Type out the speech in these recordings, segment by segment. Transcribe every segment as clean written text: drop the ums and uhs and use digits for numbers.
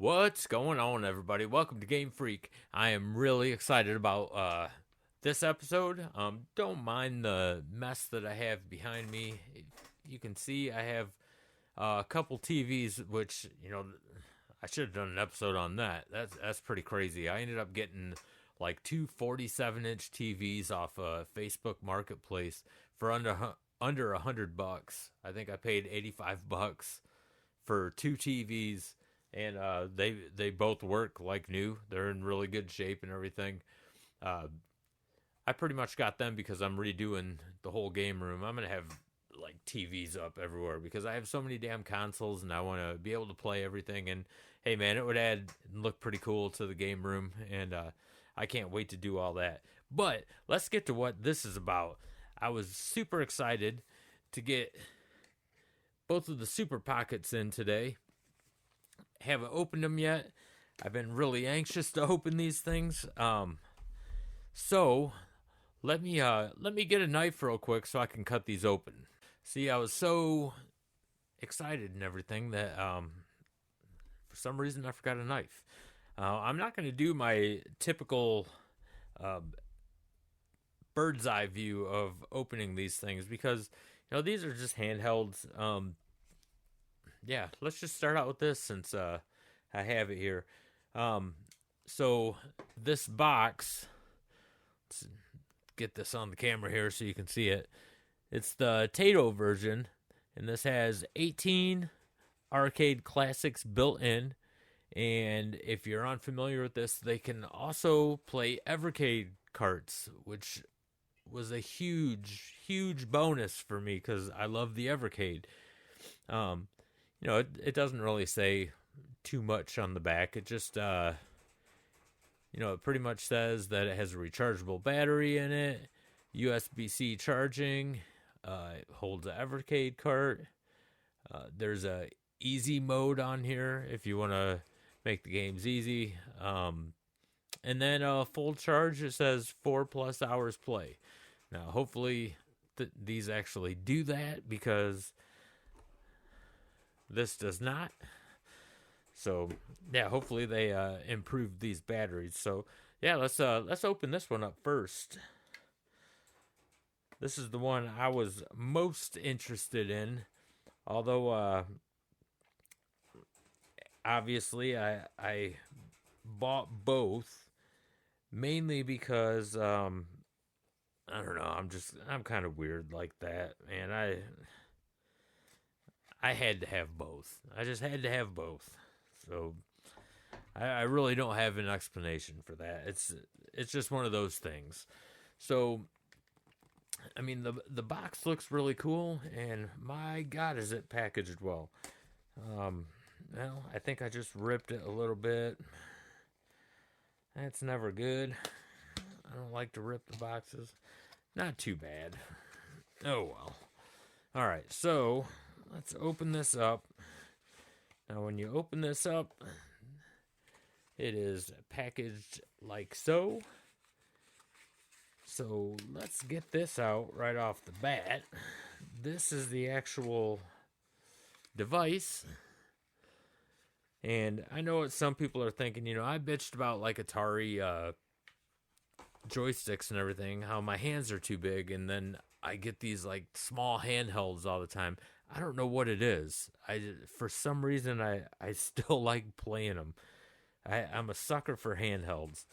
What's going on, everybody? Welcome to GameFreak. I am really excited about this episode. Don't mind the mess that I have behind me. You can see I have a couple TVs, which I should have done an episode on that. That's pretty crazy. I ended up getting like two 47-inch TVs off Facebook Marketplace for under $100. I think I paid $85 for two TVs. And they both work like new. They're in really good shape and everything. I pretty much got them because I'm redoing the whole game room. I'm going to have like TVs up everywhere because I have so many damn consoles and I want to be able to play everything. And hey man, it would add and look pretty cool to the game room. And I can't wait to do all that. But let's get to what this is about. I was super excited to get both of the Super Pockets in today. Haven't opened them yet. I've been really anxious to open these things. So let me get a knife real quick so I can cut these open. See, I was so excited and everything that for some reason I forgot a knife. I'm not going to do my typical bird's eye view of opening these things because these are just handhelds. Yeah, let's just start out with this since I have it here. So this box, let's get this on the camera here so you can see it. It's the Tato version, and this has 18 arcade classics built in. And if you're unfamiliar with this, they can also play evercade carts, which was a huge, huge bonus for me because I love the evercade. It doesn't really say too much on the back. It just, it pretty much says that it has a rechargeable battery in it, USB-C charging, it holds an evercade cart. There's a easy mode on here if you want to make the games easy. And then full charge, it says 4+ hours play. Now, hopefully these actually do that because this does not. So yeah, hopefully they improve these batteries. So yeah, let's open this one up first. This is the one I was most interested in, although obviously I bought both mainly because I don't know, I'm kind of weird like that, and I had to have both. I just had to have both. So I really don't have an explanation for that. It's just one of those things. So I mean the box looks really cool, and my God, is it packaged well. Well, I think I just ripped it a little bit. That's never good. I don't like to rip the boxes. Not too bad. Oh well. All right, so let's open this up. Now, when you open this up, it is packaged like so. So let's get this out right off the bat. This is the actual device. And I know what some people are thinking. I bitched about like Atari joysticks and everything, how my hands are too big, and then I get these like small handhelds all the time. I don't know what it is. For some reason I still like playing them. I'm a sucker for handhelds.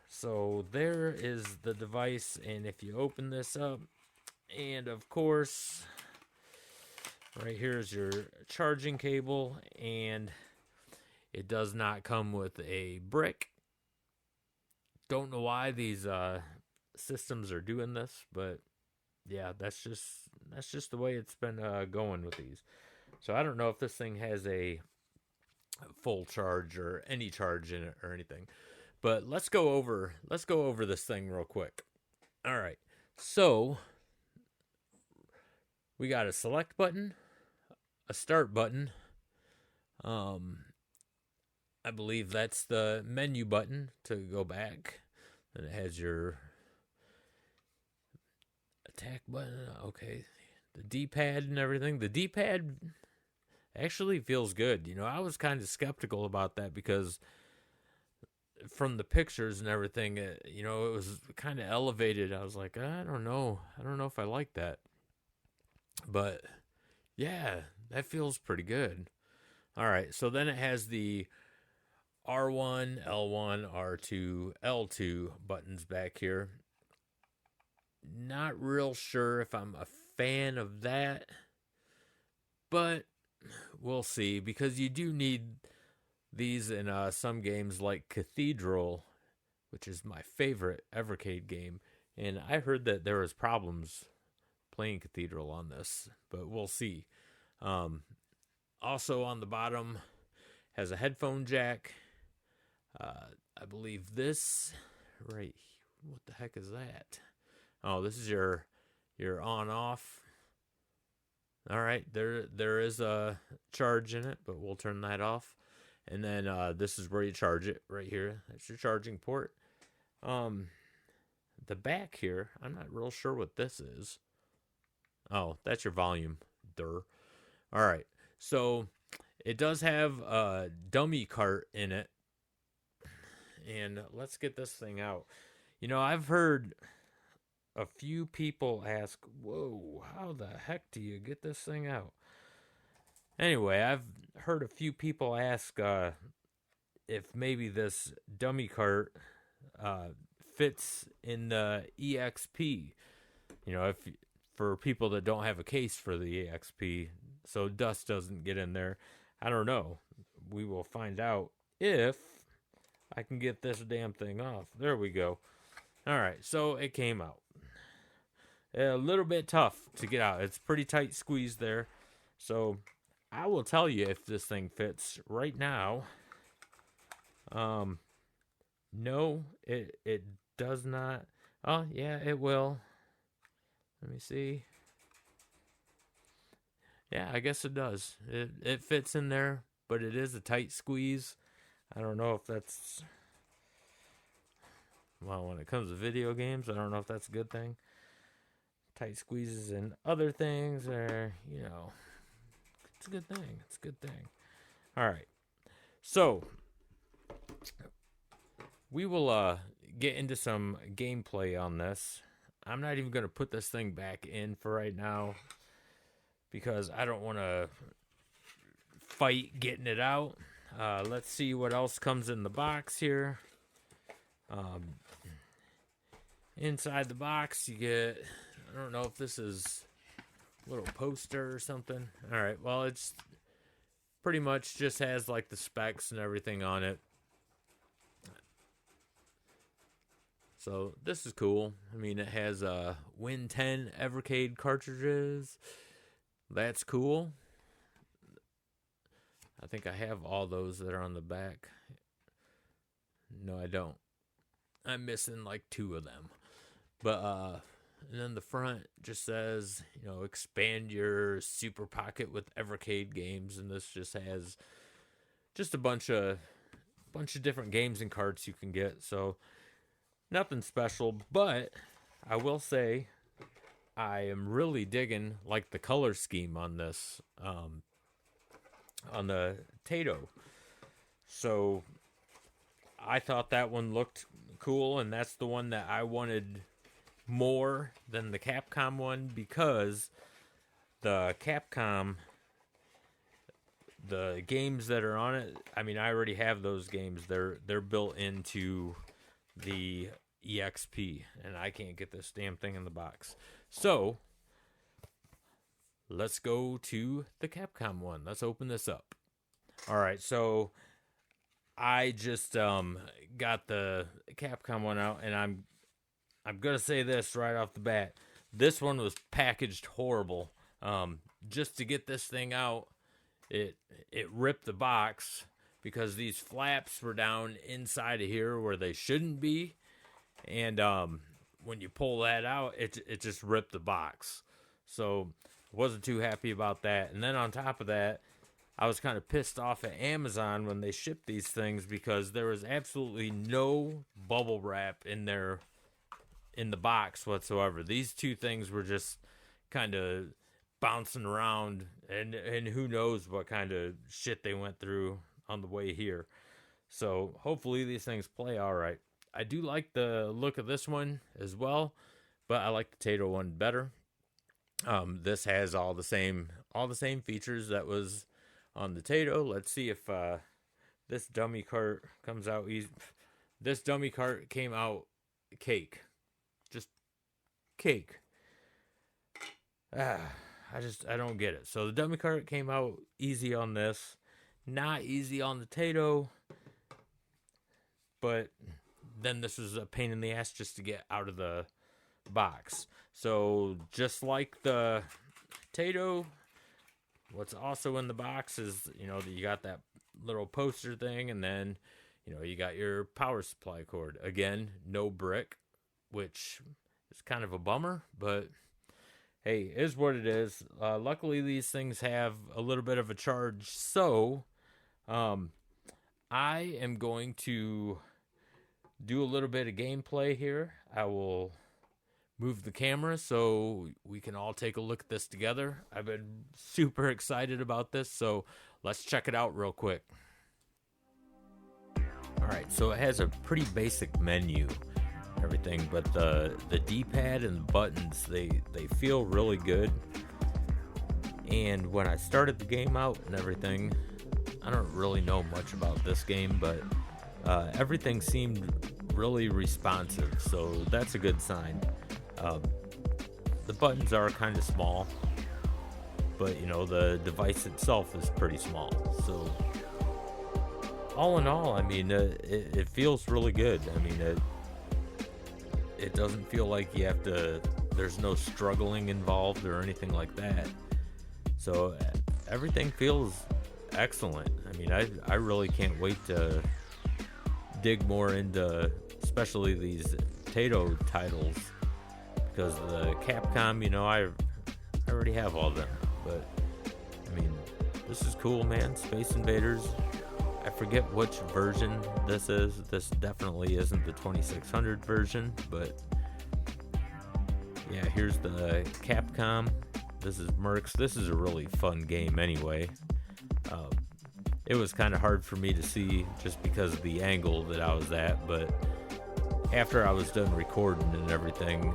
So there is the device, and if you open this up, and of course right here is your charging cable, and it does not come with a brick. Don't know why these systems are doing this, but yeah, that's just the way it's been going with these. So I don't know if this thing has a full charge or any charge in it or anything. But let's go over this thing real quick. All right. So we got a select button, a start button. I believe that's the menu button to go back. And it has your attack button. Okay. The D-pad and everything. The D-pad actually feels good. I was kind of skeptical about that because from the pictures and everything, it was kind of elevated. I was like, I don't know. I don't know if I like that. But yeah, that feels pretty good. All right, so then it has the R1, L1, R2, L2 buttons back here. Not real sure if I'm a fan of that, but we'll see, because you do need these in some games like Cathedral, which is my favorite evercade game, and I heard that there was problems playing Cathedral on this, but we'll see. Also on the bottom has a headphone jack. I believe this right. What the heck is that? Oh, this is your on off. All right, there is a charge in it, but we'll turn that off. And then this is where you charge it right here. That's your charging port. The back here, I'm not real sure what this is. Oh, that's your volume. All right, so it does have a dummy cart in it. And let's get this thing out. I've heard a few people ask, whoa, how the heck do you get this thing out? Anyway, I've heard a few people ask if maybe this dummy cart fits in the EXP. If for people that don't have a case for the EXP, so dust doesn't get in there. I don't know. We will find out if I can get this damn thing off. There we go. All right, so it came out. A little bit tough to get out. It's pretty tight squeeze there. So I will tell you if this thing fits right now. No, it does not. Oh, yeah, it will. Let me see. Yeah, I guess it does. It fits in there, but it is a tight squeeze. I don't know if that's... Well, when it comes to video games, I don't know if that's a good thing. Tight squeezes and other things are, it's a good thing. It's a good thing. All right. So, we will get into some gameplay on this. I'm not even going to put this thing back in for right now because I don't want to fight getting it out. Let's see what else comes in the box here. Inside the box, you get, I don't know if this is a little poster or something. All right, well, it's pretty much just has like the specs and everything on it. So this is cool. I mean, it has Win 10 evercade cartridges. That's cool. I think I have all those that are on the back. No, I don't. I'm missing like 2 of them. But and then the front just says, expand your super pocket with evercade games, and this just has just a bunch of different games and carts you can get. So nothing special, but I will say I am really digging like the color scheme on this on the Tato. So I thought that one looked cool, and that's the one that I wanted more than the Capcom one, because the Capcom, the games that are on it, I mean, I already have those games. They're built into the EXP, and I can't get this damn thing in the box. So let's go to the Capcom one. Let's open this up. All right, so I just got the Capcom one out, and I'm gonna say this right off the bat. This one was packaged horrible. Just to get this thing out, it ripped the box because these flaps were down inside of here where they shouldn't be, and when you pull that out, it just ripped the box. So wasn't too happy about that. And then on top of that, I was kind of pissed off at Amazon when they shipped these things because there was absolutely no bubble wrap in the box whatsoever. These 2 things were just kind of bouncing around, and who knows what kind of shit they went through on the way here. So hopefully these things play all right. I do like the look of this one as well, but I like the Tato one better. This has all the same features that was on the Tato. Let's see if this dummy cart comes out easy. This dummy cart came out cake, just cake. I don't get it. So the dummy cart came out easy on this, not easy on the Tato, but then this was a pain in the ass just to get out of the box. So just like the Tato, what's also in the box is, you got that little poster thing, and then, you got your power supply cord. Again, no brick, which is kind of a bummer, but hey, is what it is. Luckily, these things have a little bit of a charge, so I am going to do a little bit of gameplay here. I will move the camera so we can all take a look at this together. I've been super excited about this, so let's check it out real quick. Alright, so it has a pretty basic menu, everything, but the D-pad and the buttons, they feel really good. And when I started the game out and everything, I don't really know much about this game, but everything seemed really responsive, so that's a good sign. The buttons are kind of small, but the device itself is pretty small. So all in all, I mean, it feels really good. I mean, it doesn't feel like you have to. There's no struggling involved or anything like that. So everything feels excellent. I mean, I really can't wait to dig more into, especially these Tato titles, because the Capcom, I already have all of them. But I mean, this is cool, man. Space Invaders. I forget which version this is. This definitely isn't the 2600 version, but yeah, here's the Capcom. This is Mercs. This is a really fun game anyway. It was kind of hard for me to see just because of the angle that I was at, but after I was done recording and everything,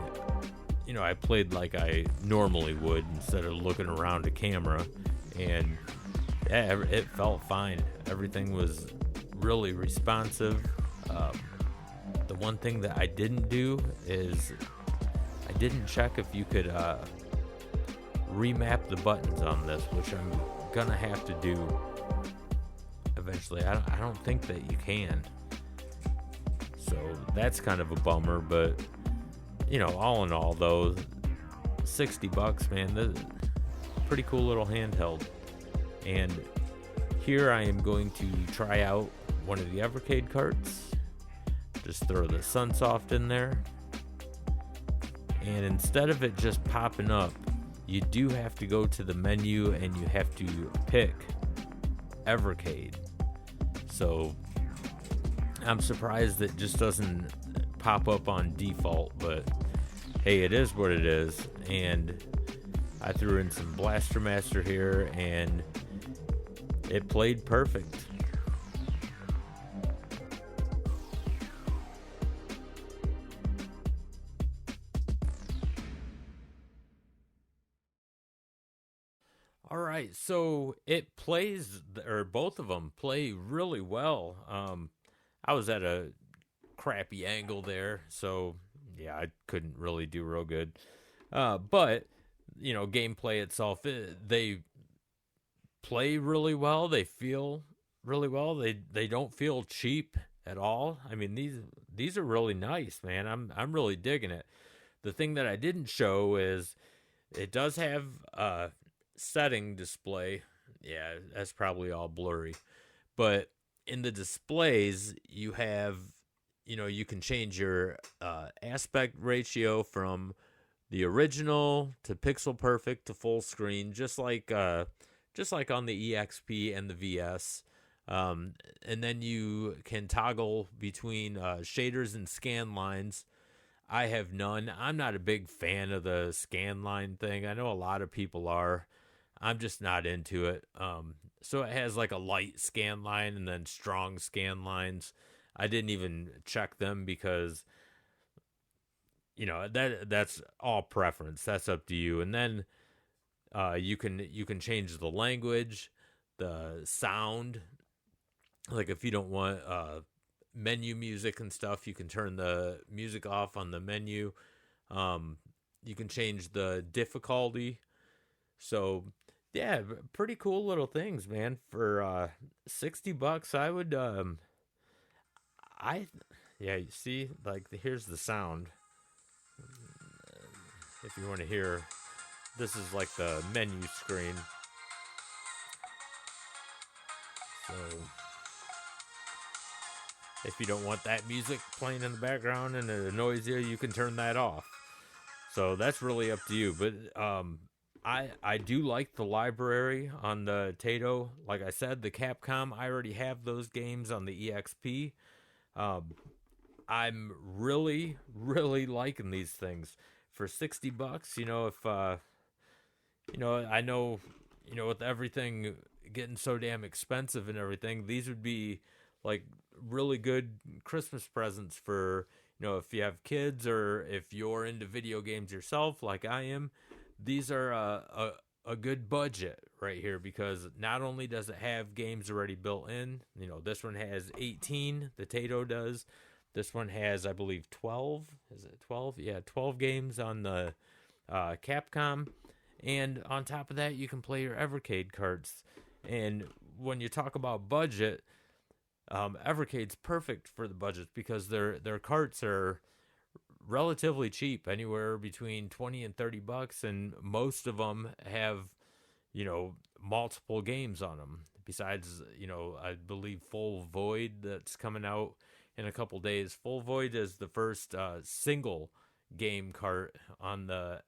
I played like I normally would instead of looking around a camera, and yeah, it felt fine. Everything was really responsive. The one thing that I didn't do is I didn't check if you could remap the buttons on this, which I'm gonna have to do eventually. I don't think that you can, so that's kind of a bummer. But all in all, though, $60, man, this pretty cool little handheld. And here I am going to try out one of the evercade carts. Just throw the Sunsoft in there, and instead of it just popping up, you do have to go to the menu and you have to pick evercade. So I'm surprised it just doesn't pop up on default, but hey, it is what it is. And I threw in some Blaster Master here, and it played perfect. All right, so it plays, or both of them play really well. I was at a crappy angle there, so yeah, I couldn't really do real good. But gameplay itself, they play really well. They feel really well. They don't feel cheap at all. I mean, these are really nice, man. I'm really digging it. The thing that I didn't show is it does have a setting display. Yeah, that's probably all blurry. But in the displays, you have, you can change your aspect ratio from the original to pixel perfect to full screen, just like on the EXP and the VS. And then you can toggle between shaders and scan lines I have none. I'm not a big fan of the scan line thing. I know a lot of people are. I'm just not into it. So it has like a light scan line and then strong scan lines. I didn't even check them because that's all preference. That's up to you. And then you can change the language, the sound. Like if you don't want menu music and stuff, you can turn the music off on the menu. Um, you can change the difficulty. So yeah, pretty cool little things, man. For $60, I would I yeah, you see, like here's the sound. If you want to hear, this is like the menu screen. So if you don't want that music playing in the background and it annoys you, you can turn that off. So that's really up to you. But I do like the library on the Tato. Like I said, the Capcom, I already have those games on the EXP. Um, I'm really, really liking these things for $60. If I know, with everything getting so damn expensive and everything, these would be like really good Christmas presents for, if you have kids or if you're into video games yourself, like I am. These are a good budget right here because not only does it have games already built in, this one has 18, the Tato does. This one has, I believe, 12. Is it 12? Yeah, 12 games on the Capcom. And on top of that, you can play your evercade carts. And when you talk about budget, evercade's perfect for the budget because their carts are relatively cheap, anywhere between 20 and $30, and most of them have multiple games on them. Besides, I believe Full Void that's coming out in a couple days. Full Void is the first single game cart on the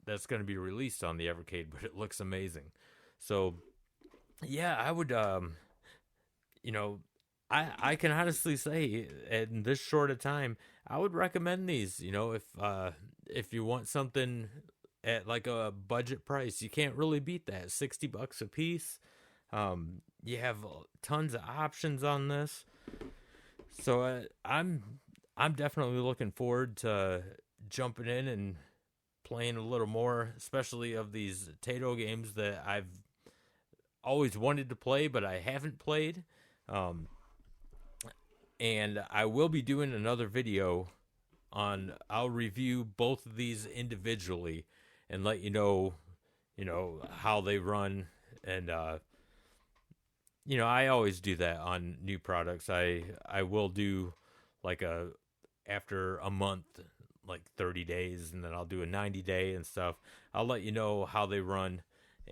that's going to be released on the Evercade, but it looks amazing. So yeah, I would I can honestly say in this short a time, I would recommend these. If you want something at like a budget price, you can't really beat that. $60 a piece. You have tons of options on this. So I'm definitely looking forward to jumping in and playing a little more, especially of these Tato games that I've always wanted to play, but I haven't played. And I will be doing another video I'll review both of these individually and let how they run. And, I always do that on new products. I will do like after a month, like 30 days, and then I'll do a 90-day and stuff. I'll let you know how they run.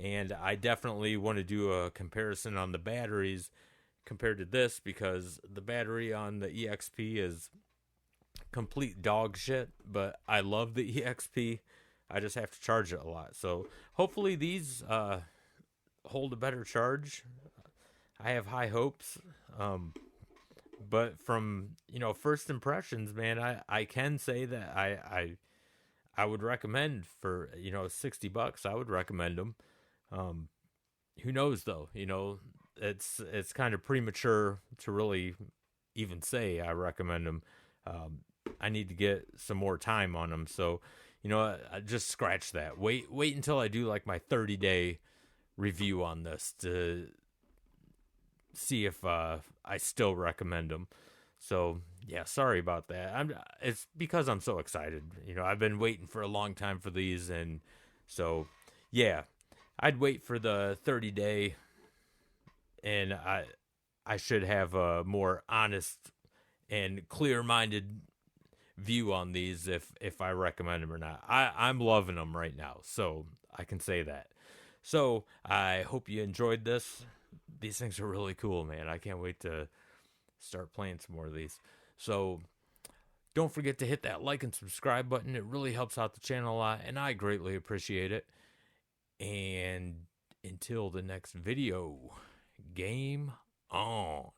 And I definitely want to do a comparison on the batteries compared to this because the battery on the EXP is complete dog shit, but I love the EXP. I just have to charge it a lot. So hopefully these hold a better charge. I have high hopes. But from, first impressions, man, I can say that I would recommend for, $60, I would recommend them. Who knows though, it's kind of premature to really even say I recommend them. I need to get some more time on them. So, I just scratch that. Wait until I do like my 30-day review on this to see if I still recommend them. So, yeah, sorry about that. It's because I'm so excited. I've been waiting for a long time for these, and so yeah, I'd wait for the 30-day, and I should have a more honest and clear-minded view on these if I recommend them or not. I'm loving them right now, so I can say that. So I hope you enjoyed this. These things are really cool, man. I can't wait to start playing some more of these. So don't forget to hit that like and subscribe button. It really helps out the channel a lot, and I greatly appreciate it. And until the next video, game on.